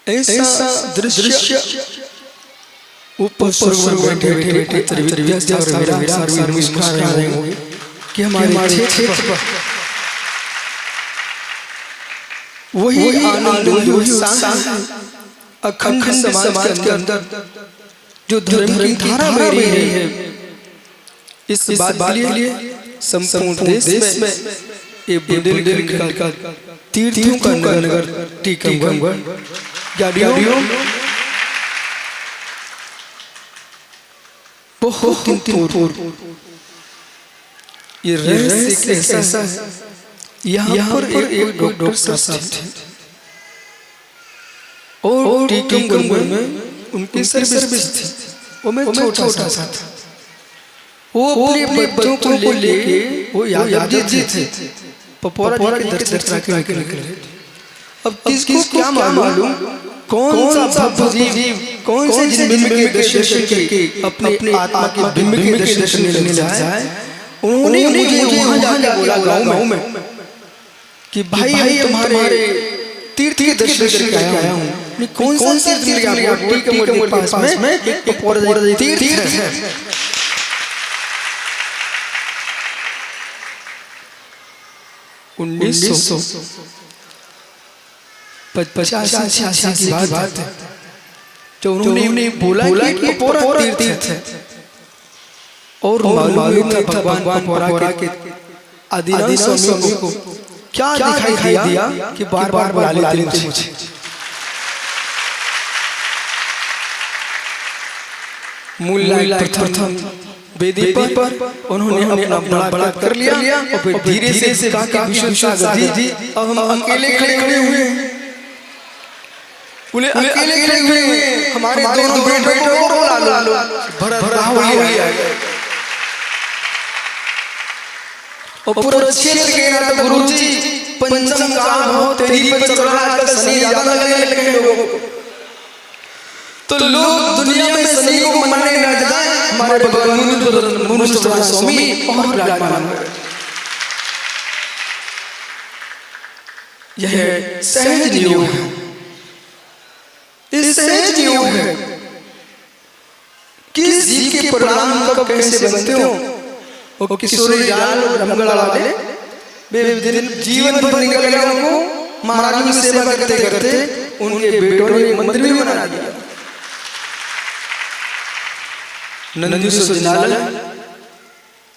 ऐसा दृश्य ऊपर स्वर्ग में बैठे विराट मुस्कुरा रहे होंगे कि हमारे क्षेत्र पर वही आनंद वही अखंड समाज के अंदर जो धर्म की धारा बह रही है, इस बात के लिए संपूर्ण देश में ये बुंदेलखंड का तीर्थों का नगर टीकमगढ़ गाड़ियों बहुत ये रहस्य ऐसा है। यहाँ पर एक डॉक्टर साहब थे और टीकमगढ़ में उनकी सर्विस थी। वो मैं छोटा सा था। वो अपने बच्चों को लेके वो यादव जी थे पपोरा के दर्शन करा के निकले। अब किसको क्या मालूम कौन सा भवजीव कौन से जिन के दर्शन करके अपने आत्मा के बिंब के दर्शन लेने जाए। उन्होंने मुझे वहां जाके बोला गांव में कि भाई तुम्हारे तीर्थ के दर्शन करके आया हूं। कौन सा तीर्थ गया? टी के मोड़ पास में एक पपोरा तीर्थ है। 1950-86 की बात है जो उन्होंने बोला कि पपोरा तीर्थ है। और मालूम था भगवान पपोरा के आदिनाथ स्वामी को क्या दिखाई दिया कि बार बार बुला लेते मुझे। मूल प्रथम वेदी पर उन्होंने अपना बड़ा कर लिया और फिर धीरे से कहा कि विश्वनाथ जी अब हम अकेले खड़े हुए हैं। बोले अकेले खड़े हुए हैं, हमारे दोनों बेटों को बुला लो। भरत राहुल और पूरा क्षेत्र के ना गुरुजी पंचम काल हो तेरी पर चल रहा है, शनि ज्यादा लगने लगे लोगों को। तो लोग दुनिया में शनि को मानने न जाए, हमारे भगवान मुनुश्वर स्वामी और विराजमान। यह सहज नियोग है, इस सहज नियोग है। किस जीव के परिणाम कब कैसे बनते हो और किशोरी लाल रमगढ़ वाले जीवन भर निकल गया उनको महाराज की सेवा करते करते उनके बेटों ने मंदिर भी बना दिया। नंदीश्वर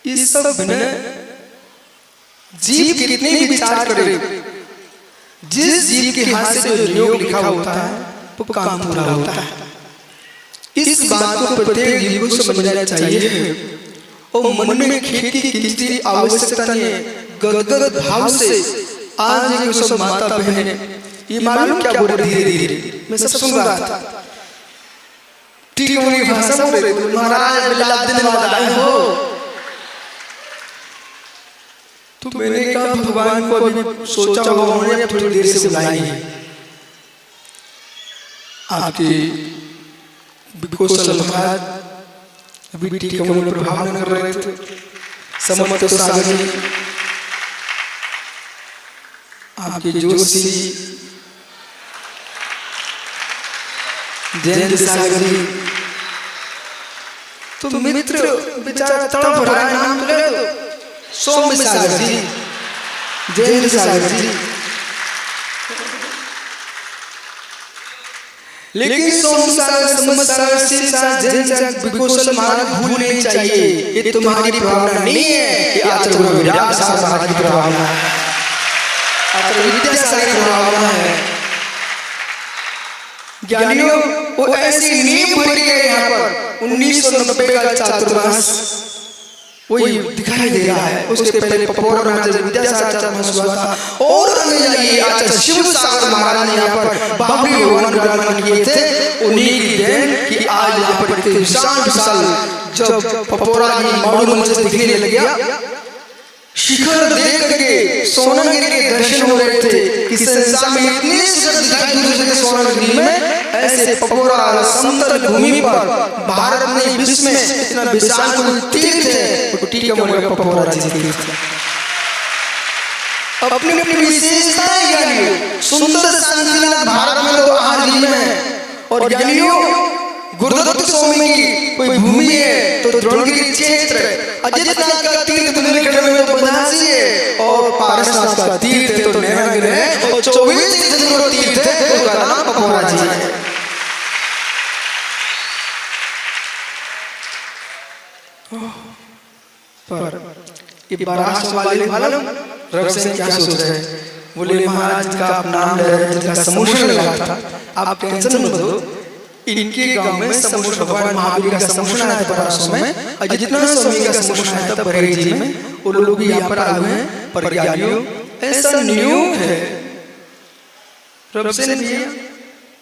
इस सब में जीव कितने भी विचार करे, जिस जीव के हाथ से जो नियोग लिखा होता है वो काम पूरा होता है। इस बात को प्रत्येक जीव को समझना चाहिए और मन में खेती की किसी आवश्यकता नहीं है। गदगद भाव से आज एक सब माता बहने ये मालूम क्या बोल रही धीरे धीरे मैं सब सुन रहा था। ठीक है भाषा बोल रहे थे महाराज बिल्ला दिन बाद आए हो। तो मैंने कहा भगवान को अभी सोचा होगा उन्होंने थोड़ी देर से बुलाई है। आपकी बिल्कुल महाराज अभी ठीक है उन्होंने प्रभाव न कर रहे थे। समत सागर जी आपके जोशी जयंत सागर जी तो मित्र बेचारा तड़प रहा है, नाम तो ले लो। सोम सागर जी, जयंत सागर जी। लेकिन सोम सागर, समत सागर, शिव सागर, जयंत सागर, बिल्कुल महाराज भूल नहीं चाहिए। ये तुम्हारी भावना नहीं है, ये आचार्य विराट सागर महाराज की भावना है, आचार्य विद्यासागर की भावना है। ज्ञानियों वो ऐसी नींव भरी है यहाँ पर 1990 का चातुर्मास वही दिखाई दे रहा है। उसके पहले पपोरा में जब विद्यासागर हुआ था और आचार्य शिव सागर महाराज ने यहाँ पर बाबरी भगवान विराजमान किए थे। उन्हीं की देन कि आज यहाँ पर इतने विशाल जब पपोरा जी माउंट मंच दिखने लग गया, शिखर देख करके सोनागिरी के दर्शन हो रहे थे कि संसार में इतने शिखर दिखाई दूसरे के सोनागिरी में ऐसे पपोरा समतल भूमि पर भारत में विश्व में इतना विशाल कोई तीर्थ है वो टीका मोड़ का पपोरा जी तीर्थ है। अपनी अपनी विशेषताएं ज्ञानियों, सुंदर संकीर्ण भारत में तो आज ही में और ज्ञानियों गुरुदत्त स्वामी की कोई भूमि है तो द्रोणगिरी क्षेत्र है, अजितनाथ का तीर्थ बुंदेलखंड में तो बनारसी है और पारसनाथ का तीर्थ है तो नैनागिरी है और 24 तीर्थ है तो उसका नाम पपोरा जी है। पर ये महाराष्ट्र वाले मालूम रब से क्या सोच रहे हैं? बोले महाराज का आप नाम ले रहे हैं जिनका समूषण लगा था, आप टेंशन मत लो। इनके गांव में समूषण भगवान महावीर का समूषण आया था परसों में, अजितनाथ स्वामी का समूषण आया था बरेली जी में। वो लोग भी यहाँ पर आए हैं। पर ज्ञानियों ऐसा नियोग है रब से नहीं,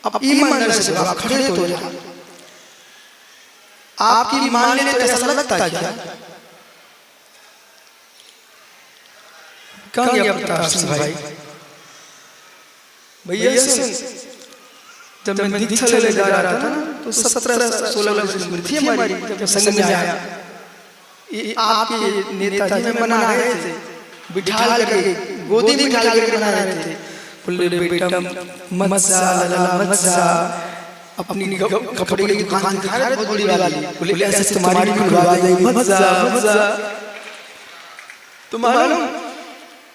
आप ईमानदारी से आप खड़े तो जाओ। आपकी मान ले तो ऐसा लगता है क्या कहाँ गया प्रताप सिंह भाई? भैया सुन, जब मैं दीक्षा लेने जा रहा था ना तो 17-16 वर्ष की उम्र थी हमारी जब संग में आया। ये आपके नेताजी में मना रहे थे, बिठा करके गोदी में बिठा करके मना रहे थे। बोले बेटा मत जा लाला मत जा, अपनी कपड़े की दुकान दिखा रहे बहुत बड़ी वाली। बोले ऐसे तुम्हारी भी खुलवा देंगे, मत जा मत जा। तो मालूम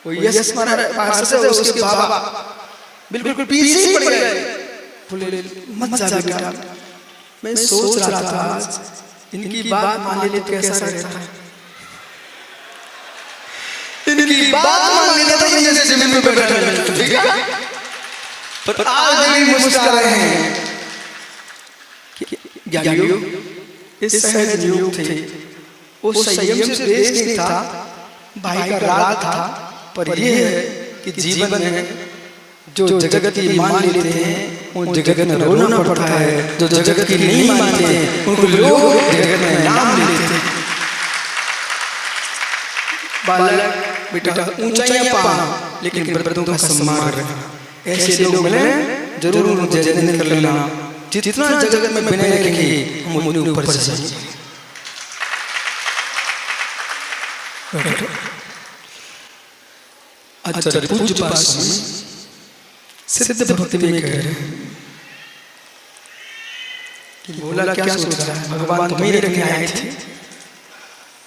वो यश पार्षद है उसके बाबा बिल्कुल पीछे ही पड़ गए। बोले मत जा बेटा, मैं सोच रहा था इनकी बात मान ले तो कैसा रहता है। इनकी बात मान लेता तो जैसे जमीन पे बैठा रहता, ठीक है? पर आज भी मुस्कुरा रहे हैं। ज्ञानियों इस सहज योग थे, वो संयम से देश नहीं था, भाई का राग था। पर यह है कि जीवन में जो जगत की मान लेते हैं उन जगत में रोना पड़ता है, जो जगत की नहीं मानते उनको लोग जगत में नाम लेते हैं। बालक बेटा ऊंचाइयां पा लेकिन बड़ों का सम्मान रखना। ऐसे लोग मिले जरूर उनको जय कर लेना। जितना जगत में बने रहेंगे हम उन्हें ऊपर चढ़ेंगे। आचार्य पूज्य पास सिद्ध भक्ति में कह रहे हैं कि बोला क्या सोच रहा है, भगवान तुम ही रखने आए थे।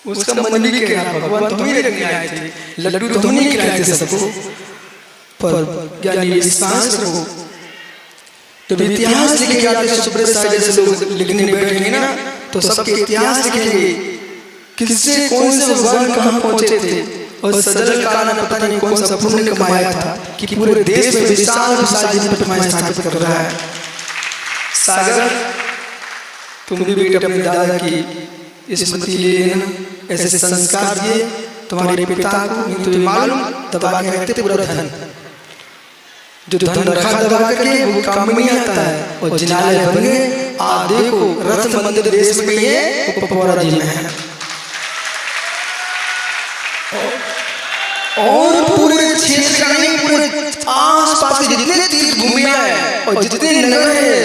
उसका मन भी कह रहा भगवान तुम ही रखने आए थे, लड्डू तो तुम ही खिलाए थे सबको। पर ज्ञानी सांस रखो, जब इतिहास लिखे आते सुब्रत सागर जैसे लोग लिखने बैठेंगे ना तो सबके इतिहास लिखेंगे, किससे कौन से भगवान कहाँ पहुंचे थे और सजल का ना पता नहीं कौन सा पुण्य कमाया था कि पूरे देश में विशाल विशाल प्रतिमाएं स्थापित कर रहा है। सागर तुम भी बेटे अपने दादा की स्मृति ले लेना, ऐसे संस्कार दिए तुम्हारे पिता को, तुम्हें मालूम दबा के रखते पूरा धन, जो धन रखा दबा करके वो काम में आता है। और जिनालय बन गए, आप देखो रत्न मंदिर देश में ये पपौरा जी में है। और पूरे क्षेत्र का नहीं, पूरे आसपास के जितने तीर्थ भूमियां हैं और जितने नगर हैं,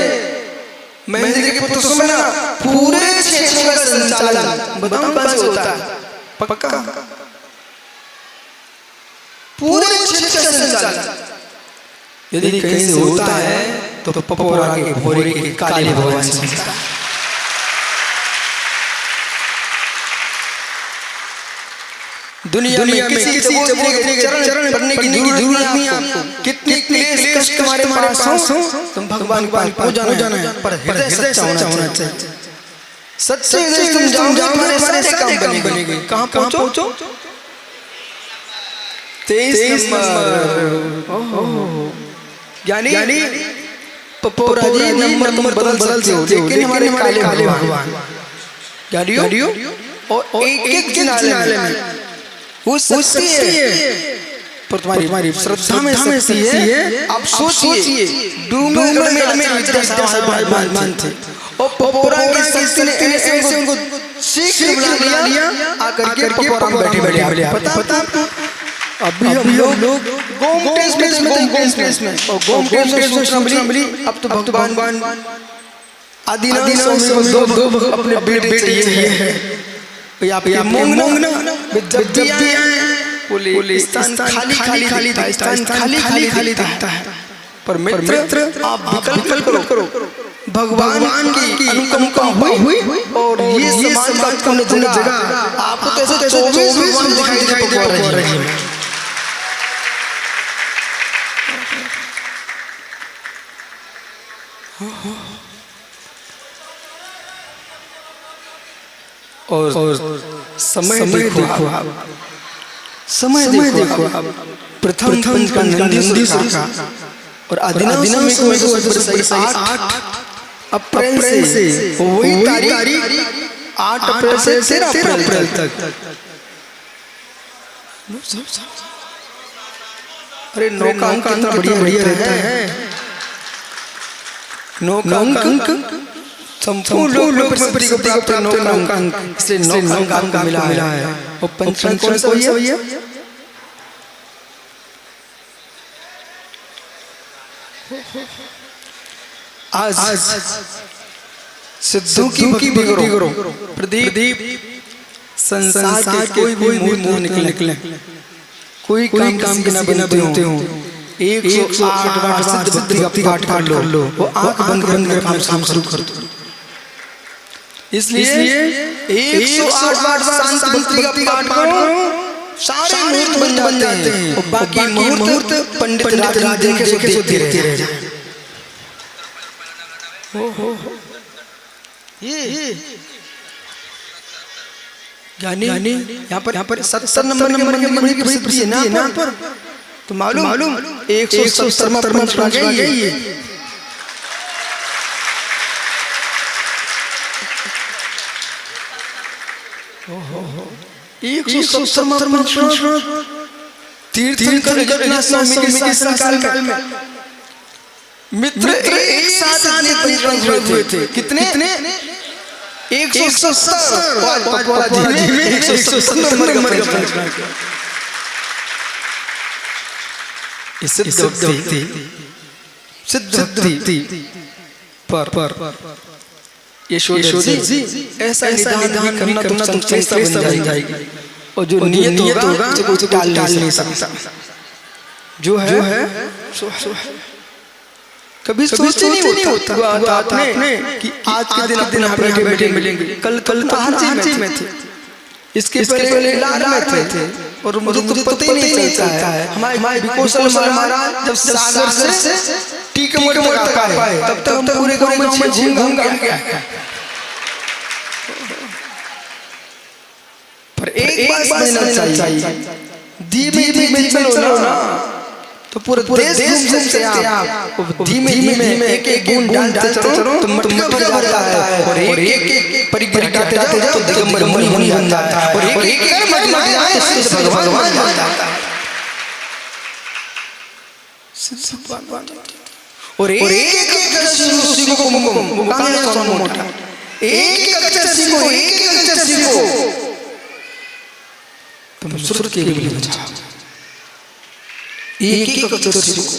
महेंद्र के पुत्र सुमना, पूरे क्षेत्र का संचालन बताओ कहाँ से होता है? पक्का पूरे क्षेत्र का संचालन यदि कहीं से होता है तो पपौरा के भोरे के काले भगवान से होता है। दुनिया में किसी चरण पढ़ने की जरूरत नहीं आपको। कितने क्लेश कष्ट तुम्हारे पास हो, तुम भगवान के पास जाना है, पर हृदय सच्चा होना चाहिए। सच्चे हृदय तुम जाओगे सारे काम बनेंगे। कहाँ पहुँचो? 23 नंबर यानी पपौरा जी नंबर बदल से हो, लेकिन हमारे काले भगवान गाड़ियों और एक जिनालय में वो सच्ची है, पर तुम्हारी श्रद्धा में सच्ची है। आप सोचिए डूंगर में विद्यासागर थे और पपौरा की शक्ति ने ऐसे उनको सीख बुला लिया आकर के पपौरा में बैठे पता अभी हम लोग गोमटेश में और गोमटेश में सूचना मिली। अब तो भगवान आदिनाथ स्वामी दो अपने बेटे ये है आप मोंगना जब भी आए बोले स्थान खाली दिखता है। पर मित्र आप विकल्प करो, भगवान की अनुकंपा हुई और ये समाज का जगह आपको तो ऐसे 24 भगवान दिखाई दे रहे हैं। और समय देखो आप, समय देखो आप, प्रथम का नंदीश्वर का और आदिनाथ स्वामी को 8 अप्रैल से वही तारीख 8 अप्रैल से 13 अप्रैल तक। अरे 9 का अंक कितना बढ़िया रहता है। 9 का अंक संपूर्ण लोक में प्रति को प्राप्त 9 का अंक से 9 का अंक मिला है। और पंचम कौन सा हुई है? आज सिद्धों की भक्ति करो। प्रदीप संसार के कोई भी मोह निकले, कोई काम के ना बनते हो, 108 बार सिद्ध भक्ति का पाठ कर लो, वो आंख बंद कर काम शुरू कर दो। इसलिए 108 बार शांत भक्ति का पाठ करो, सारे मुहूर्त बन जाते हैं और बाकी मुहूर्त पंडित राज देखे रह जाए। हो ये ज्ञानी यहाँ पर 70 नंबर के मंदिर की प्रसिद्धि है ना यहाँ पर, तो मालूम 170 मंत्र आ गया ये। ओहो 170 मंत्र तीर्थंकर जगन्नाथ स्वामी के शासनकाल में मित्र एक साथ इतने हुए थे। कितने 170 नंबर सिद्धि पर यशोदी ऐसा निदान करना तुम संकल्प बन जाएगी, और जो नियत होगा उसे टाल नहीं सकता। जो है कभी सोच नहीं होता आपने कि आज के दिन आप बैठे मिलेंगे, कल हाजी में थे, इसके पहले लाल में थे, और मुझे तो पता ही नहीं चलता है। हमारे विकोसल महाराज जब सागर से टीकमगढ़ तक आए, तब तक पूरे गांव में घूम गया। पर एक बात समझना चाहिए, धीमे चलो ना तो पूरे देश घूम सकते हैं आप। धीमे एक बूंद डालते चलो तो मटका भर जाता है, और एक परिक्रमा करते जाओ तो दिगंबर मुनि बन जाता है, और एक मटका जाए तो भगवान बन जाता है। और एक अक्षर को मोटा, एक अक्षर सीखो तुम सुर के लिए बचाओ। एक अक्षर सीखो।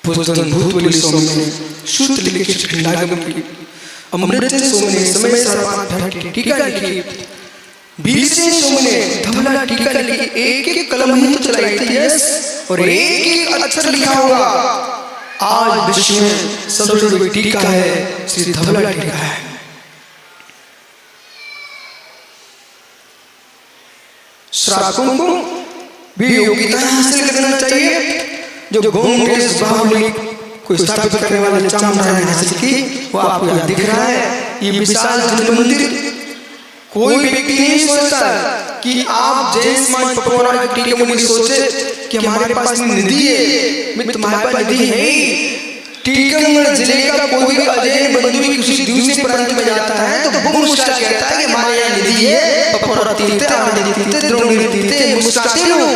पुस्तन भूतबली सोमने सूत लिखे खंडागम की, अमृत सोमने समय सर्वात भर टीका लिखी, बीर से सोमने धवला टीका लिखी, एक कलम ही तो चलाई थी यस, और एक अक्षर लिखा होगा। आज विश्व में सबसे बड़ी टीका है श्री धवला टीका है। श्रावकों को भी योग्यता हासिल करना चाहिए। जो गोमकेश बाहुबली को स्थापित करने वाले चामराज ने हासिल की, वो आपको यहाँ दिख रहा है। ये विशाल मंदिर कोई व्यक्ति नहीं सोचता कि आप जैन समाज पकौड़ा के मुनि सोचे कि हमारे पास नदी है, मित्र हमारे पास नदी है। टीकमगढ़ जिले का कोई भी अजय बंधु किसी दूसरे प्रांत में जाता है तो वो मुस्कुरा कहता है कि हमारे यहाँ नदी है, पकौड़ा तीर्थ है, द्रोणी तीर्थ है, मुस्कुराते लोग।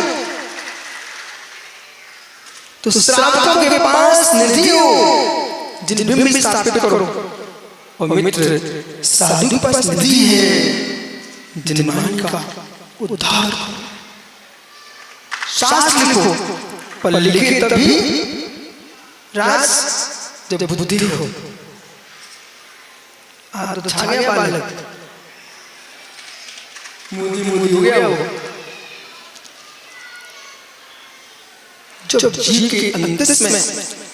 तो श्रावकों के पास नदी हो जिन बिंब स्थापित करो, और मित्र साधु के पास नदी है जिन मान का उद्धार करो। शास्त्र लिखो, पर लिखे तभी राज जब बुद्धि हो। आप तो छा गया बालक, मोदी हो गया वो। जब जीव के अंतस में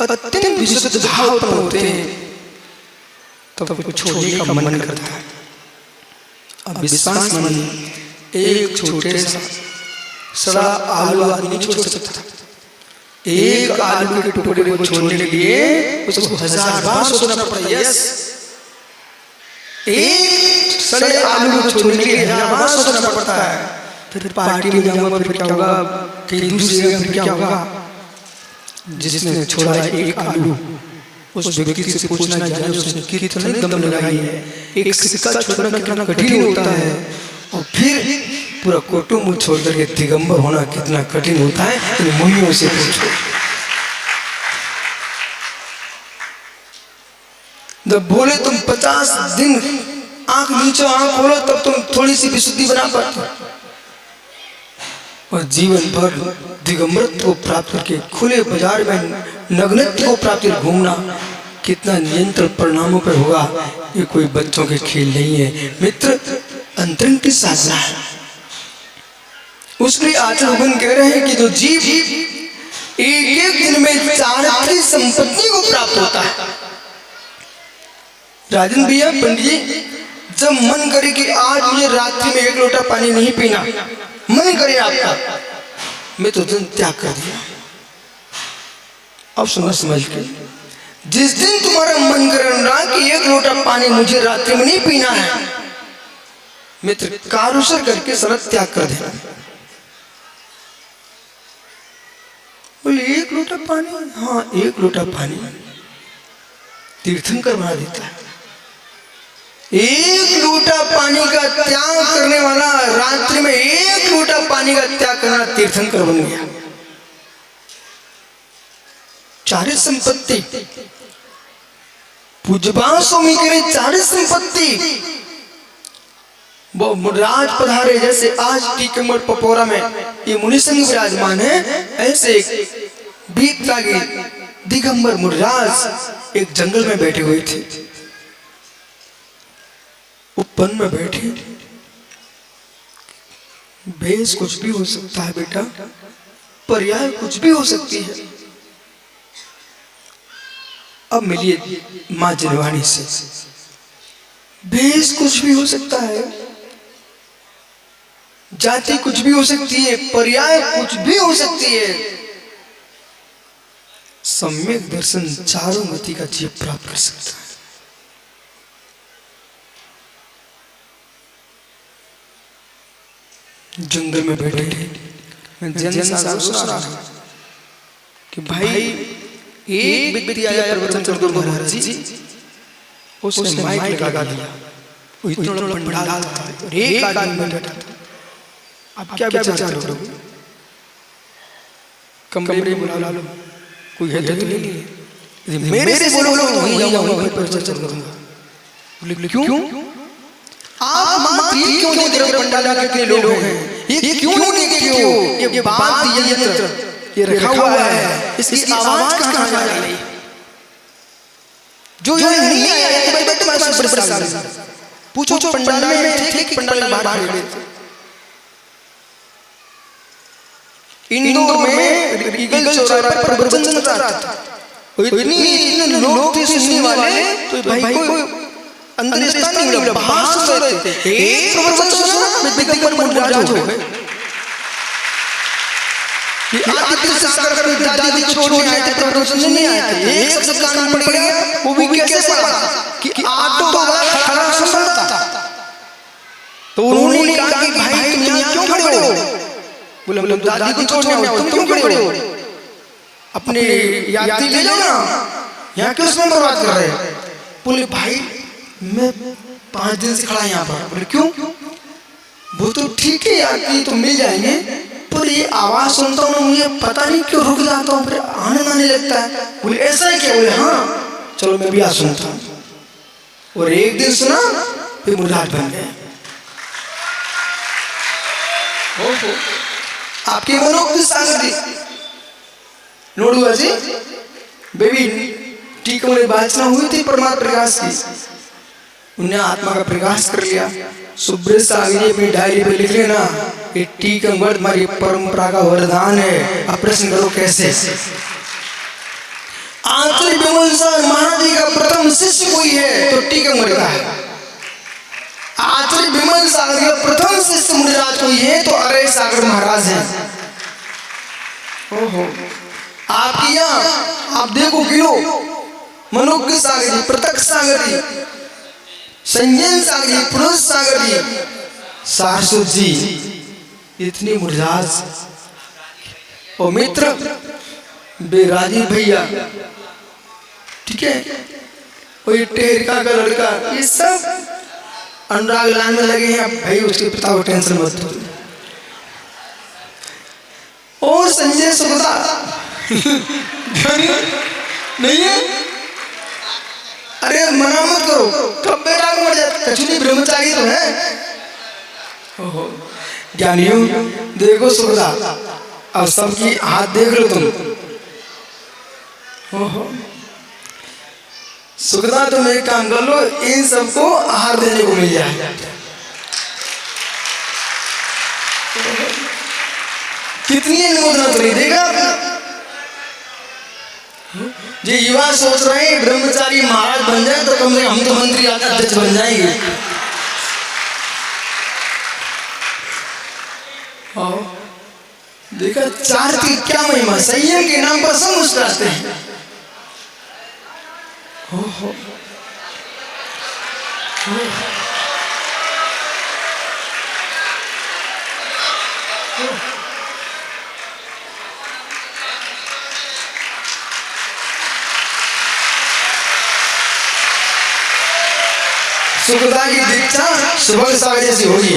अत्यंत विशुद्ध भाव उत्पन्न होते हैं तब कुछ छोड़ने का मन करता है। अब विश्वास मानिए, एक छोटे सा सड़ा आलू आदमी नहीं छोड़ सकता। एक आलू के टुकड़े को छोड़ने के लिए उसको 1000 बार सोचना पड़ता है। यस, एक सड़े आलू को छोड़ने के लिए 1000 बार सोचना पड़ता है। फिर पार्टी में जाऊंगा, फिर क्या होगा, कहीं दूसरी जगह फिर क्या होगा। जिसने छोड़ा एक आलू, उस व्यक्ति से पूछना चाहिए उसने कितने दम लगाई है। एक सिक्का छोड़ना कितना कठिन होता है, और फिर पूरा कुटुंब छोड़ करके दिगंबर होना कितना कठिन होता है, इन मुनियों से पूछो। जब बोले तुम 50 दिन आंख नीचो आंख खोलो तब तुम थोड़ी सी विशुद्धि बना पाते, और जीवन भर दिगंबरत्व को प्राप्त करके खुले बाजार में नग्नत्व को प्राप्ति घूमना कितना नियंत्रण परिणामों पर होगा, ये कोई बच्चों के खेल नहीं है मित्र, अंतरंग की साधना है। उसके आचार्य कह रहे हैं कि जो जीव एक एक दिन में 4 की संपत्ति को प्राप्त होता है। राजन भैया, पंडित जी, जब मन करे कि आज मुझे रात्रि में 1 लोटा पानी नहीं पीना, मन करे आपका, मैं तो दिन त्याग कर दिया। अब सुनो समझ के, जिस दिन तुम्हारा मन करना कि 1 लोटा पानी मुझे रात्रि में नहीं पीना है, मित्र कारुसर करके सरल त्याग कर देना। बोले 1 लोटा पानी, हाँ 1 लोटा पानी तीर्थंकर बना देता है। 1 लोटा पानी का त्याग करने वाला रात्रि में 1 लोटा पानी का त्याग करना तीर्थंकर बन गया। 4 संपत्ति पूजबा स्वामी करे, 4 संपत्ति वो मुराज पधारे। जैसे आज टीकमगढ़ पपोरा में ये मुनि संघ विराजमान है, ऐसे बीत लागे दिगंबर मुराज एक जंगल में बैठे हुए थे। वन में बैठे, भेष कुछ भी हो सकता है बेटा, पर्याय कुछ भी हो सकती है। अब मिलिए मां जिनवाणी से, भेष कुछ भी हो सकता है, जाति कुछ भी हो सकती है, पर्याय कुछ भी हो सकती है, सम्यक दर्शन चारों गति का जीव प्राप्त कर सकता है। जंगल में बैठे जन साधु कि भाई एक व्यक्ति आया प्रवचन कर दो महाराज जी, उसने माइक लगा दिया, इतना बड़ा पंडाल था और एक आदमी बैठा था। अब क्या विचार करोगे? कमरे में बुला लो, कोई है तो नहीं है, मेरे से बोलो वहीं जाऊंगा, वहीं पर चर्चा करूंगा। बोले क्यों? आप मात्र ये क्यों नहीं देख रहे पंडाल के लोग हैं, ये क्यों नहीं देखते हो? ये बात ये रखा हुआ है, इसकी आवाज कहां जा रही है? जो नहीं आया तो बैठे बड़े पूछो पंडाल में थे कि पंडाल बाहर खड़े थे। इंदौर में ईगल चौराहे पर प्रवचन चल रहा था, इतने लोग थे सुनने वाले, तो भाई को अंदर स्थान नहीं मिला, बाहर सुन रहे थे। एक प्रवचन सुना, दिगंबर मुराज हो गए। ये आदित्य सागर पर दादी को छोड़ने आए थे, प्रवचन नहीं आए थे। एक शब्द कान में पड़ गया, वो भी कैसे पड़ा कि ऑटो वाला खड़ा सुन रहा था, तो उन्होंने कहा कि भाई तुम यहाँ क्यों खड़े हो? बोले दादी को छोड़ने आओ, तुम क्यों खड़े हो? अपने यात्री ले जाओ ना, यहाँ क्यों समय बर्बाद कर रहे हो? बोले भाई मैं 5 दिन से खड़ा यहाँ पर। बोले क्यों? वो तो ठीक है यात्री तो मिल जाएंगे, पर ये आवाज सुनता हूँ मुझे पता नहीं क्यों रुक जाता हूँ, फिर आनंद आने लगता है। बोले ऐसा है क्या? बोले हाँ, चलो मैं भी आज सुनता हूँ। और एक दिन सुना, फिर मुराद बन गया। आपके मनोक्ति सांगति नोडुआ जी बेबी टीकमगढ़ वाचना हुई थी परमात्मा प्रकाश की, उन्हें आत्मा का प्रकाश कर लिया। सुब्रत सागरी अपनी डायरी पे लिख लेना, ये टीकमगढ़ हमारी परंपरा का वरदान है। अब प्रश्न करो कैसे? आचार्य विमल सागर महाराज जी का प्रथम शिष्य कोई है तो टीकमगढ़ का है। आचार्य विमल सागर का प्रथम शिष्य मुनिराज कोई है तो अरय सागर महाराज है। ओहो, आपके यहाँ आप देखो गिनो, मनोज्ञ सागर जी, प्रत्यक्ष सागर जी, संजन सागर जी, पुरुष सागर जी, सारस्वत जी, इतनी मुनिराज और मित्र बेराजी भैया, ठीक है, और ये टेहरिका का लड़का, ये सब अनुराग लाइन में लगे हैं। भाई उसके पिता को टेंशन मत दो। और संजय सुगता नहीं है, अरे मना मत करो, कब बेटा मर जाता, कचुनी ब्रह्मचारी तो है। ओहो ज्ञानियों देखो सुगता, अब सबकी हाथ देख लो तुम, सुखदा तुम एक काम कर लो, इन सबको आहार देने को मिल जाए। कितनी अनुमोदना तो नहीं देगा। ये युवा सोच रहे हैं ब्रह्मचारी महाराज बन जाए तो कम से कम हम तो मंत्री आकर अध्यक्ष बन जाएंगे। देखा चार की क्या महिमा, संयम के नाम पर सब मुस्कुराते हैं। सुखदा की दीक्षा सुबह सागर जैसी होगी।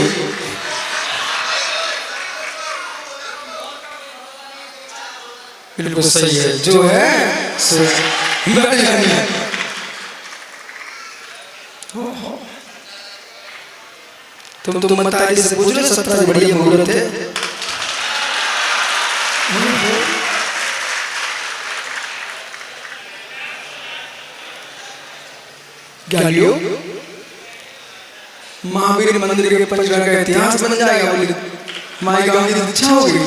बिल्कुल सही है, जो है तुम मतारी से पूछ लो, 17 बढ़िया मुहूर्त है। ज्ञानियों, महावीर मंदिर के पंचगण का इतिहास बन जाएगा। बोली माई गांव की दीक्षा होगी।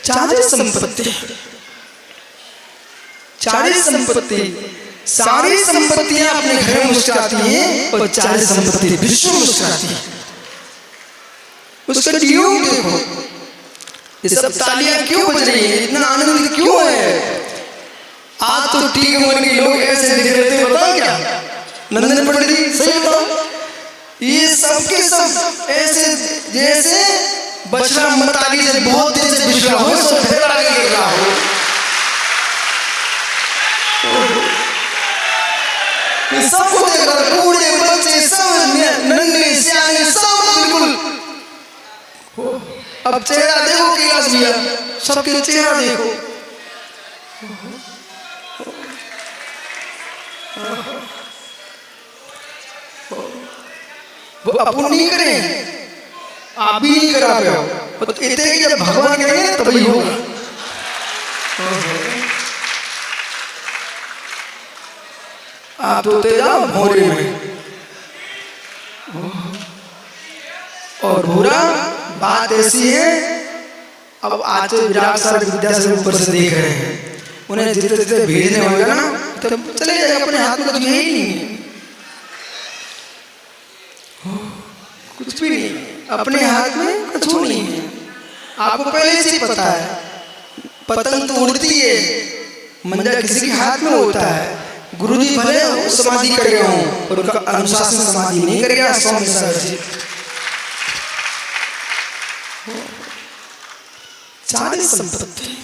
चारे संपत्ति, चारे संपत्ति, सारी संपत्तियां अपने घर में मुस्कुराती हैं और चारे संपत्ति विश्व में मुस्कुराती है। उसका योग देखो, ये सब तालियां क्यों बज रही है, इतना आनंद क्यों है। आज तो ठीक उम्र के लोग ऐसे दिख रहे थे, बताओ क्या नंदन पंडित जी, सही बताओ, ये सबके सब ऐसे जैसे बछड़ा मताली से बहुत देर से बिछड़ा हो, सब फिर आगे गिर रहा हो। सबको देख रहा, बूढ़े बच्चे सब नन्हे सियाने सब बिल्कुल। अब चेहरा देखो कैलाश भैया, सबके चेहरा देखो। वो अपन नहीं करें, आप भी नहीं करा रहे हो, तो इतने कि जब भगवान करेंगे तभी होगा। आप तो जाओ भोरे में, और भोरा बात ऐसी है, अब आज तो विराट सारे विद्या से ऊपर से देख रहे हैं, उन्हें जितने जितने भेजने होगा ना तब चले जाए, अपने हाथ में कुछ है ही नहीं, कुछ भी नहीं, अपने हाथ में कुछ नहीं है। आपको पहले से पता है, पतंग तो उड़ती है, मंजा किसी के हाथ में होता है। गुरुजी भले समाधि कर गए हों और उनका अनुशासन समाधि नहीं कर गया। स्वामी जी चारे संपत्ति,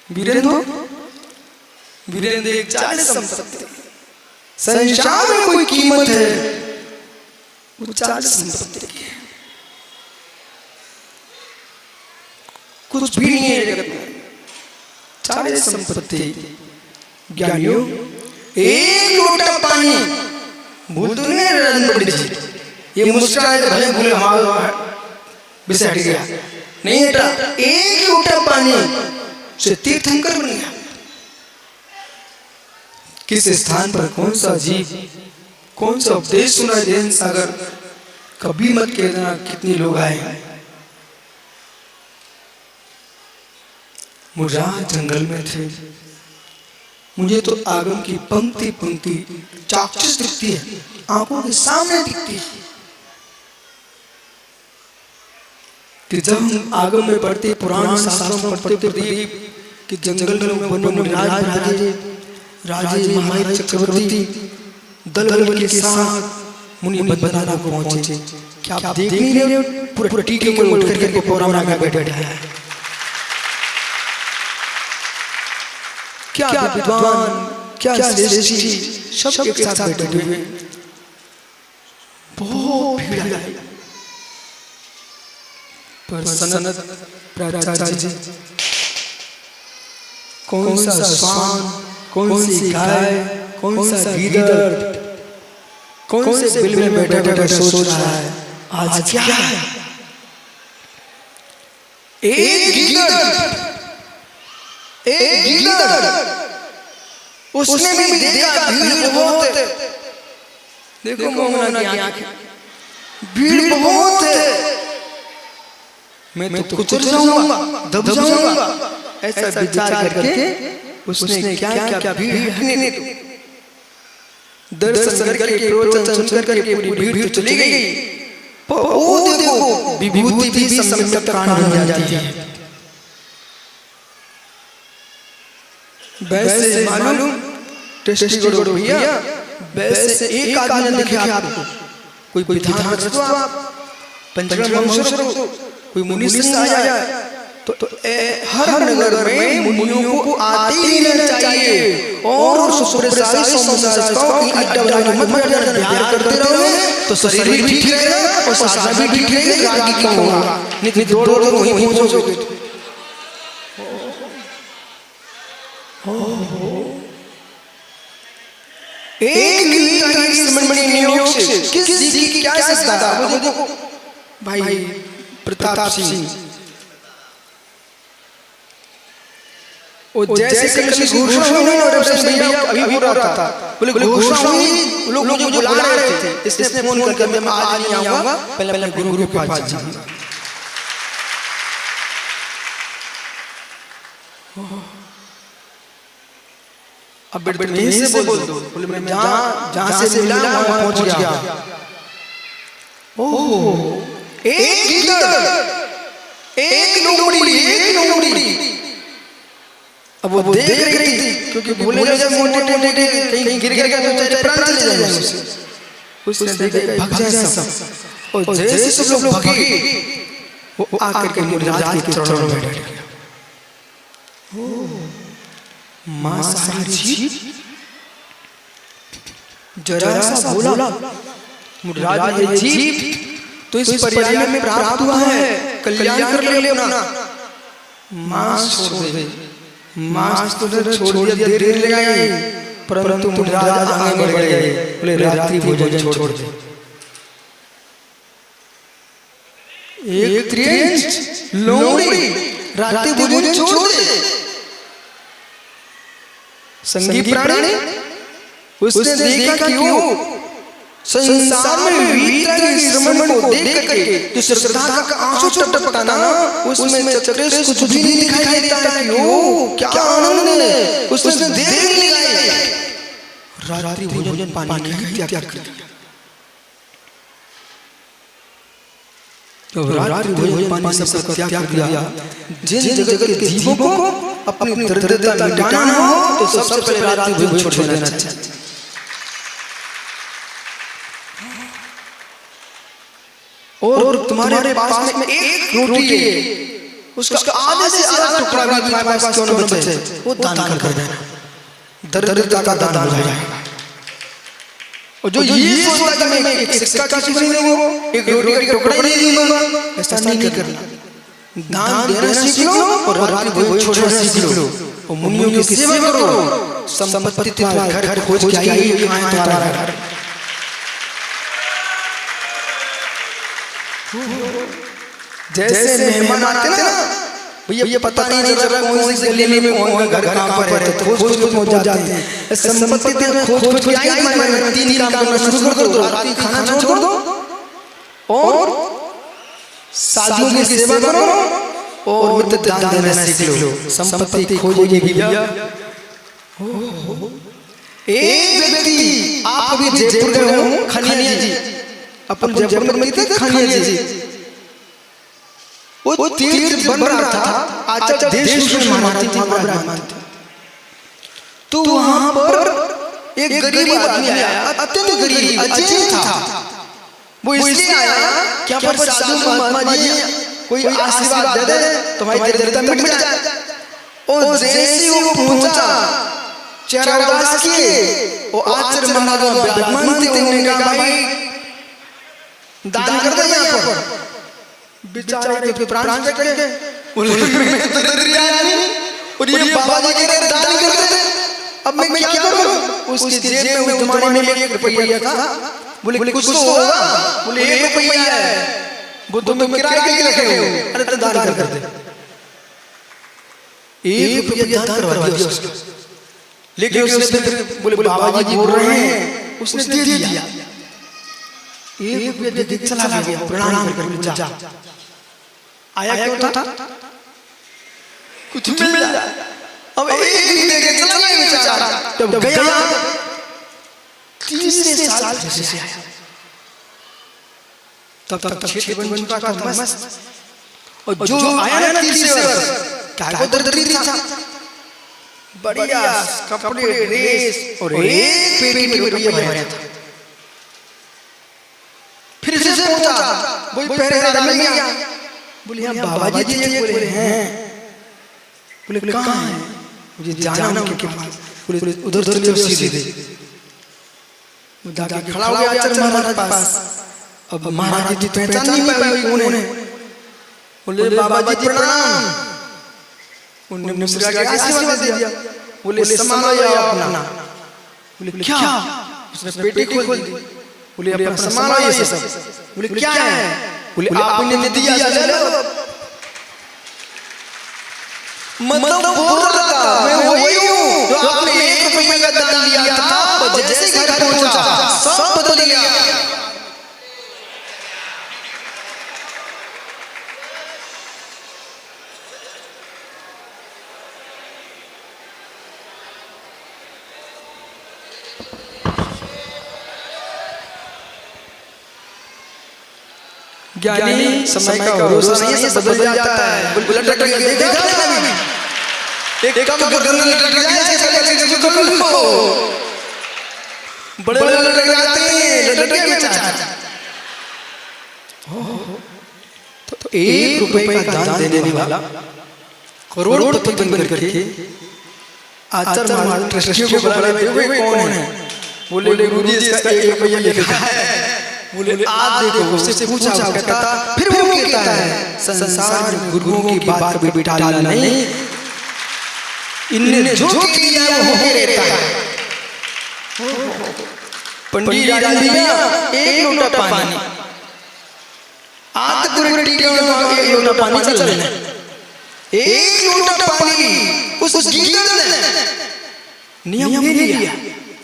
वीरेंद्र वीरेंद्र एक चारे संपत्ति, संसार में कोई कीमत है वो चारे संपत्ति की है, कुछ भी नहीं है जगत में। चारे संपत्ति ज्ञानियों, एक लोटा पानी, भूल तो नहीं राजन पंडित जी, ये मुस्कुराए तो भले भूले हमारा विषय हट गया, नहीं हटा। एक लोटा पानी से तीर्थंकर बन गया। किस स्थान पर कौन सा जीव, कौन सा उपदेश सुना जैन सागर, कभी मत कहना कितने लोग आए। मुझे जंगल में थे, मुझे तो आगम की पंक्ति पंक्ति चाक्षुष दिखती है, आंखों के सामने दिखती है कि जब हम आगम में पढ़ते, पुराण शास्त्रों में पढ़ते प्रदीप कि जंगल में वन में राजे राजे महाराज चक्रवर्ती दल बल के साथ मुनि बंदना को पहुंचे। क्या आप देख नहीं रहे, पूरा टीके में उठ करके पुराना में बैठे हैं। क्या विद्वान, क्या श्रेष्ठी, सब एक साथ बैठे हुए, बहुत भीड़ है। पर सनत प्राचार्य जी, कौन सा श्वान, कौन सी गाय, कौन सा गीदड़, कौन से बिल में बैठा बैठा सोच रहा है आज क्या है। एक गीदड़ उसने भी देखा भीड़ बहुत है। देखो मोहना की आंखें, भीड़ बहुत है, मैं तो कुचल जाऊंगा, दब जाऊंगा। ऐसा विचार करके उसने क्या क्या भीड़ हटने दो। दर्शन करके प्रवचन सुन करके पूरी भीड़ चली गई। वो देखो विभूति भी संयम प्राण बन जाती है। वैसे मालूम टेस्टी करो भैया, वैसे एक आदमी ने दिखे आपको, कोई विधान रचो आप, पंचकर्म मंगल हो, कोई मुनि संग आया तो हर नगर में मुनियों को आते ही रहना चाहिए। और सुप्रसादी संसारिकाओं की अड्डा बनाने मत बैठ जाना, प्यार करते रहोगे तो शरीर भी ठीक रहेगा और साधना भी ठीक रहेगी, रागी कम होगा, नहीं दौड़ दौड़ वहीं पहुंचोगे। एक नियोग से किस जी की क्या सत्ता, वो देखो भाई प्रताप सिंह, वो जैसे घोषणा हुई ना, भैया अभी हो रहा था, बोले घोषणा हुई, लोग मुझे बुला रहे थे, इसने फोन करके मैं आज नहीं आऊंगा, पहले गुरु के पास जाऊंगा। अब बेटे यहीं से बोल दो, बोले मैं जहां से मिला वहां पहुंच गया। ओह, एक लोमड़ी, अब वो देख रही थी, क्योंकि भूले जैसे मोटे मोटे कहीं गिर गया तो चाहे प्राण चले जाए उसने देखा भाग जाए सब, और जैसे सब लोग भागे वो आकर के मुनिराज के चरणों में बैठ गया। मां सारी जीव जरा सा बोला, मुनिराज ये जीव तो इस पर्याय में प्राप्त हुआ है, कल्याण कर ले अपना। मां छोड़ दे, मां तो छोड़ दिया, देर लगाई, परंतु मुनिराज आगे बढ़ गए, बोले रात्रि भोजन छोड़ दे। एक त्रियंच लोमड़ी रात्रि भोजन छोड़ दे। संगी प्राणी उसने देखा कि वो संसार में वीतरागी श्रमण को देख करके जो श्रद्धा का आंसू टपकता ना, उसमें चक्रेश कुछ भी नहीं दिखाई देता है कि वो क्या आनंद है। उसने देर लगाई, रात्रि भोजन पानी का त्याग कर दिया। तो रात्रि भोजन पानी सब त्याग कर दिया। जिन जगत के जीवों को अपनी दरिद्रता मिटाना हो तो सबसे पहले रात्रि भोजन छोड़ देना चाहिए। और तुम्हारे पास में एक रोटी है, उसका आधे से आधा टुकड़ा भी तुम्हारे पास क्यों न बचे, वो दान कर देना, दरिद्रता का दान हो जाएगा। और जो ये सोचता है मैं एक सिक्का किसी को नहीं दूंगा, एक रोटी का टुकड़ा नहीं दूंगा, ऐसा नहीं करना। दान देना सीख लो और रात्रि भोजन छोड़ना सीख लो, और मुनियों की सेवा करो। संपत्ति तुम्हारा घर खोज के आई, कहां है तुम्हारा घर। जैसे मेहमान आते ना, भैया पता नहीं चल कौन सी गली में कौन घर कहां पर है, तो खोज खोज पहुंच जाते हैं। संपत्ति ते खोज खोज के आई, तुम्हारे तीन काम करना शुरू कर दो, रात का खाना छोड़ दो और साधुओं की सेवा करो और मित्र दान देना सीख लो। संपत्ति खोजेगी भैया। एक व्यक्ति, आप अभी जयपुर गए हो, खनिया जी, अपन जयपुर में मिलते थे खनिया जी, वो तीर्थ बन रहा था, आचार्य देशभूषण महाराज थे। तो वहां पर एक गरीब आदमी आया, अत्यंत गरीब अजय था। वो इसलिए आया क्या पर साधु महात्मा जी कोई आशीर्वाद दे दे, तुम्हारी दरिद्रता मिट जाए। और जैसे वो पहुंचा, चेहरा उदास किए, वो आचार्य महाराज विराजमान थे, उन्होंने कहा भाई दान कर दे यहाँ पर। बेचारे के प्राण कट गए, बोले मैं तो दरिद्र आदमी और ये बाबा जी के दान कर दे, अब मैं क्या करूं। उसकी जेब में उस जमाने में 1 रुपया था, बोले कुछ तो होगा, बोले 1 रुपया है, वो तुम किराए के लिए रखे हो, अरे तो दान कर दे। 1 रुपया दान करवा दिया उसको। लेकिन उसने फिर बोले बाबा जी बोल रहे हैं, उसने दे दिया। 1 रुपया दे के चला गया, प्रणाम करके जा। आया क्यों था? कुछ मिल जाए। अब 1 रुपया के चला गया बेचारा। जब गया 30 साल से आया, तब तक क्षेत्र बन चुका था मस्त। और जो आया ना 30 वर्ष, क्या को दर्दी था, बढ़िया कपड़े ड्रेस और एक पेटी में रुपया भरा था। फिर से पहुंचा, वही पहरेदार मिल गया। बोले हम बाबा जी थे, बोले हैं। बोले कहाँ है? मुझे जाना है उनके पास। बोले उधर चलिए सीधे। जाके खड़ा हो गया आचार्य महाराज के पास। अब महाराज जी पहचान नहीं पाए कौन है। बोले बाबा जी प्रणाम। उन्होंने मुस्कुरा के आशीर्वाद दे दिया। बोले संभालो अपना। बोले क्या? उसने पेटी खोल दी। बोले अपना संभालो ये सब। बोले क्या है? बोले आपने दिया ले लो। मतलब बोल रहा था मैं वही हूँ जो आपने 1 रुपये का दान दिया था, जैसे घर पहुंचा सब बदल गया। ज्ञानी समय का भरोसा नहीं है, सब बदल जाता है। बुलबुल लटक गई, देखा ना एक काम कर लटक जाए ऐसे कर लो। बड़े बड़े लटक जाते हैं, लटक गए बेचारा। तो 1 रुपये का दान देने वाला करोड़पति बन करके आचार्य महाराज ट्रस्टियों को बुलाए हुए कौन है? बोले गुरुजी इसका 1 रुपया लिखा है। बोले आप देखो, उससे पूछा, कहता फिर वो कहता है संसार में गुरुओं की बात कभी बिठाना नहीं, इनने जो किया वो हो रहता है। पंडित जी भैया 1 लोटा पानी, आध गुरु टीका 1 लोटा पानी चल रहा है। 1 लोटा पानी उस गीदड़ ने नियम ले लिया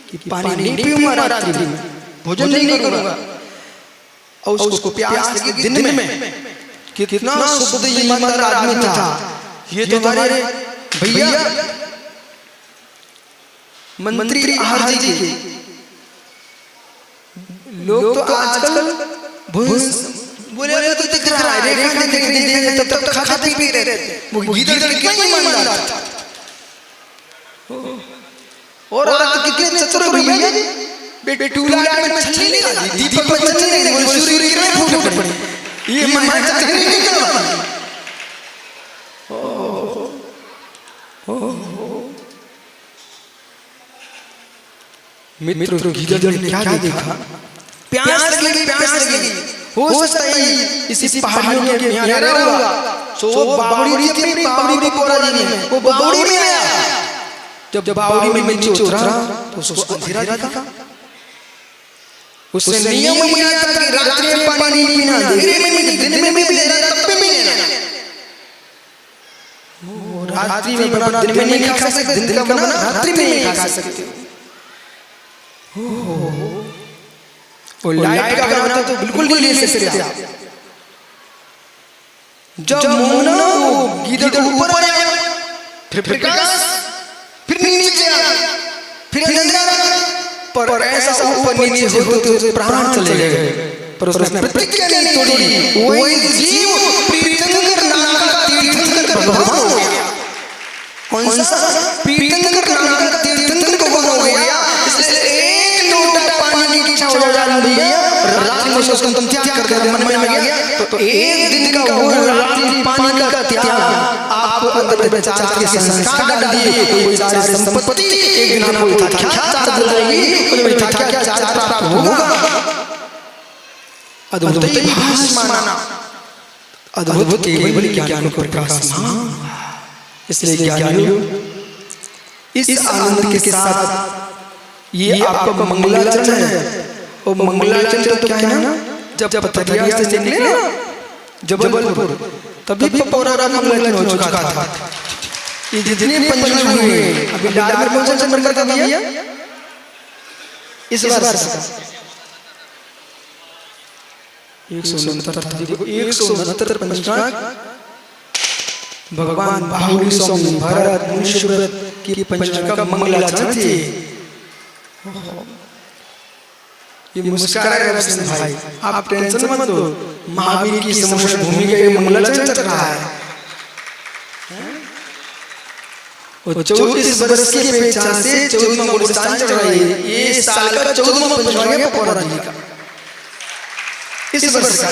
कि पानी नहीं पीऊंगा रात्रि में, भोजन नहीं करूंगा। और उसको प्यास लगी दिन में। कितना शुद्ध ईमानदार आदमी था ये। तो हमारे भैया मंत्री आहार जी के लोग तो आजकल बोले तो दिख रहा है, रेखा दिख रही है, तब तक खाते पी रहे थे। वो गीदड़ कितना ईमानदार था। और आज कितने चतुर भैया बेटूला में मछली नहीं आती, दीपक में मछली नहीं, वो सूर्य की किरण फूट पड़ी। ये मन चक्कर नहीं करता। मित्रों गीदड़ ने क्या देखा? प्यास लगी। हो सकता है इसी पहाड़ियों के अंधेरा होगा। सो वो बावड़ी थी, अपनी बावड़ी को कोरा नहीं, वो बावड़ी में आया। जब बावड़ी में नीचे उतरा तो उसको अंधेरा दिखा। उसने नियम किया था कि रात्रि में पानी नहीं पीना, दिन में भी लेना, तब भी लेना। रात्रि में बना दिन में नहीं खा सकते, दिन का बना रात्रि में नहीं खा सकते। और लाइट का बना तो बिल्कुल नहीं ले सकते आप। जब मोना गीदड़ ऊपर आया, फिर प्रकाश, फिर नीचे आया, फिर अंधेरा। पर ऐसा ऊपर नीचे होते तो प्राण चले गए। पर उसने प्रतिज्ञा नहीं तोड़ी। वही जीव तीर्थंकर नाम का तीर्थंकर भगवान हो गया। कौन सा? तीर्थंकर नाम का तीर्थंकर भगवान हो गया। इसलिए 1 लोटा पानी की इच्छा हो जाती है, रात्रि में उसको तुम त्याग कर दे, मन में आ गया तो 1 दिन का वो रात्रि पानी का त्याग आपको अंदर में चार के संस्कार डाल दिए। कोई सारी संपत्ति एक दिन आपको क्या चार दिलाएगी, कोई क्या चार प्राप्त होगा। अद्भुत भासमान, अद्भुत केवल ज्ञान को प्रकाशमान। इसलिए ज्ञानियों इस आनंद के साथ ये आपका मंगलाचरण है। और मंगलाचरण तो क्या है ना, जब पथरिया से निकले ना जबलपुर, तभी पौराणिक मंगलाचरण हो चुका था। ये जितने पंचम हुए अभी डाल में कौन सा नंबर का भैया इस बार 169 देखो 169 पंचांग भगवान बाहुली स्वामी भरत मुनिश्वर की पंचका मंगलाचरण थे। ये मुस्कुरा रहे हैं भाई, आप टेंशन मत लो, महावीर की समस्त भूमि का ये मंगलाचरण चल रहा है। और 34 वर्ष की अपेक्षा से 14वां गुणस्थान चल रहा है। ये साल का 14वां पंचवार्षिक है पौराणिक जी का, इस वर्ष का।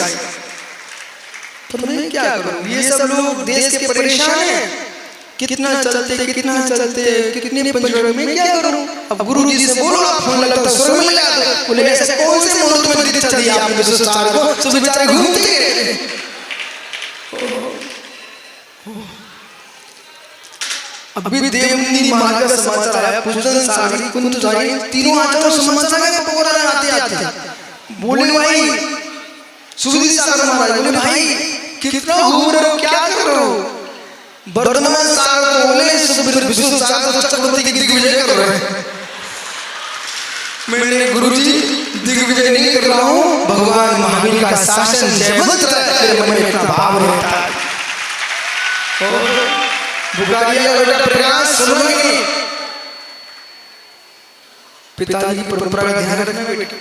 तो मैं क्या करूं, ये सब लोग देश के परेशान हैं, कितना चलते कितने पंचवार्षिक में क्या करूं। अब गुरु जी से बोलो, आप फोन लगता है स्वर में लगा दो, बोले ऐसे कौन से मुहूर्त में दीक्षा दी आपने जो साल को सब बेचारे घूमते रहते। अभी देवनी महाराज का समाचार आया, पूजन सारी कुंतुजारी तीनों आचार्य समाचार का पकड़ा आते बोले भाई सुधीर सागर महाराज बोले भाई कितना घूम रहे हो, क्या कर रहे हो। वर्तमान सागर बोले सुधीर विष्णु सागर चक्रवर्ती की दिग्विजय कर रहे हैं। मैंने गुरुजी दिग्विजय नहीं कर रहा हूँ, भगवान महावीर का शासन जयवंत रहता है, मन में इतना भाव रहता है। बुखारिया बेटा प्रयास सुनोगे, पिताजी परंपरा का ध्यान रखना बेटा।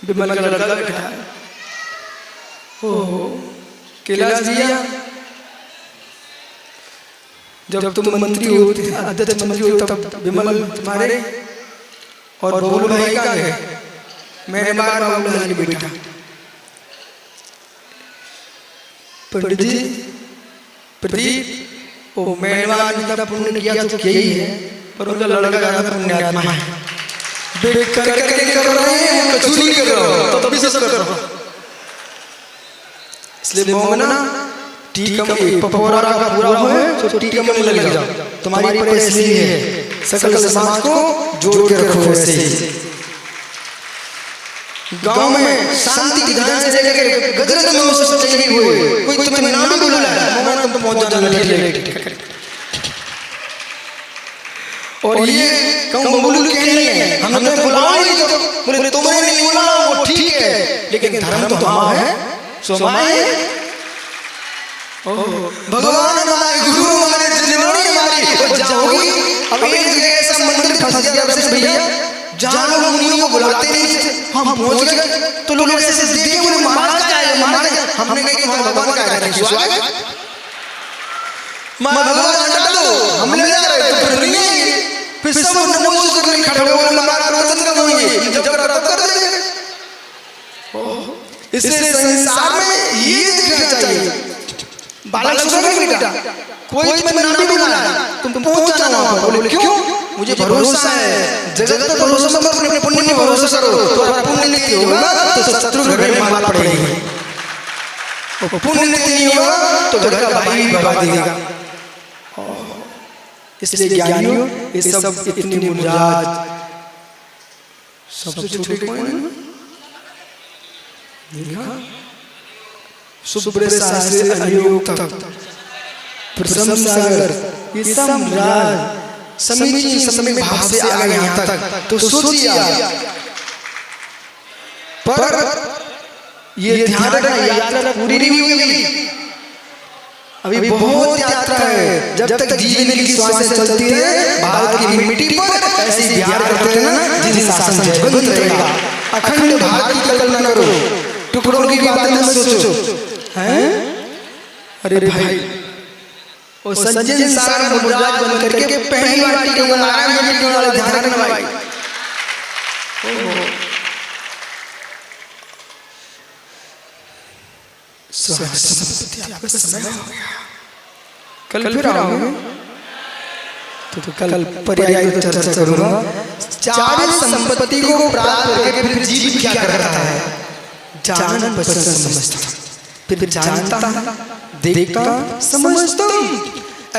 बिमल का लड़का बैठा है, कैलाश भैया जब तुम मंत्री होते अध्यक्ष मंत्री हो तब बिमल तुम्हारे और बबलू भाई का है, मैंने बार बबलू भाई बेटा पंडित जी प्रदीप वो मेहमान का पुण्य किया तो क्या ही है, पर उनका लड़का ज्यादा पुण्यात्मा है। कर रहे हैं कचूरी कर रहे हो तो तभी से कर रहे हो, इसलिए मोहना टीकम पपौरा का पूरा हो तो टीकम में लग जाओ, तुम्हारी पढ़ाई इसलिए है सकल समाज को जोड़ के रखो। ऐसे गांव में शांति ध्यान से लेकर गजरत में मौसम चली हुई, कोई तुम्हें नाम भी बुला मोहना तुम पहुंच जाना लेट। और ये कम बबलू के नहीं है, हमने बुलाया नहीं तो बोले तुमने नहीं बोला वो ठीक है, लेकिन धर्म तो हमारा है सोमाए। भगवान हमारे गुरु हमारे जिन्होंने हमारी जाओगी। अब एक जगह ऐसा मंदिर फंस गया वैसे भैया जहाँ लोग मुनियों को बुलाते नहीं थे, हम पहुंच गए तो लोग ऐसे देखे बोले महाराज का है महाराज, हमने कहा कि भगवान का है स्वागत भगवान हटा दो, हम ले जा रहे तो फिर नहीं, फिर सब नमोज करने खड़े हो गए, हमारा प्रवचन कब होंगे जब कर देंगे। इसलिए संसार में ये दिखना चाहिए, बालक सुनो बेटा कोई तुम्हें नाम नहीं बुलाया तुम पहुंच जाना वहां पर। बोले क्यों, मुझे भरोसा है, जगत पर भरोसा मत अपने पुण्य पर भरोसा करो, तो पुण्य नहीं होगा तो शत्रु घर में मार पड़ेगी, और पुण्य नहीं होगा तो घर का भाई भगा देगा। इसलिए ज्ञानियों ये सब इतनी मुराद सबसे छोटे कौन है, देखा सुब्रत शास्त्री अनियोग तक प्रसम सागर ये सब मुराद समीचीन समय भाव से आ गए यहाँ तक। तो सोचिए पर ये ध्यान रखना यात्रा पूरी नहीं हुई, अभी बहुत यात्रा है। जब तक जीने की श्वासें चलती है भारत की मिट्टी पर ऐसे ध्यान करते हैं ना जिन शासन जयवंत रहेगा। अखंड भारत की कल्पना करो, टुकड़ों की बातें मत सोचो हैं। अरे भाई वो संजय सागर मुराद बन करके पहली बार टीके को नारायण जी के वाले ध्यान रखना भाई। आपका समय हो गया, कल फिर आओगे तो कल पर्याय चर्चा करूंगा। चार संपत्ति को प्राप्त करके फिर जीव क्या करता है, जान बसन समझता, फिर जानता देखता समझता।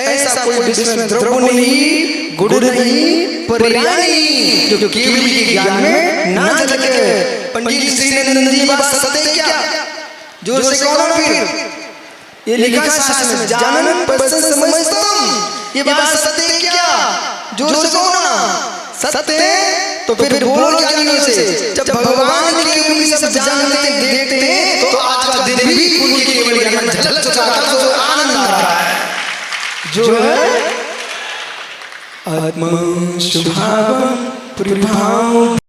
ऐसा कोई विश्व में द्रव्य नहीं, गुण नहीं, पर्याय नहीं जो केवल के ज्ञान में ना झलके। पंडित श्री नंदन जी बात सत्य क्या जोर से कहो फिर ये लिखा है शास्त्र में, जानन पश्चन समझतम, ये बात सत्य है क्या? जोर से बोलो ना, सत्य तो फिर बोलो ज्ञानियों से। जब भगवान की केवली सब जानते देखते हैं तो आज का दिन भी उनकी केवली ज्ञान झलक चुका है, तो आनंद आ रहा है। जो है आत्मा शुभावम प्रभाव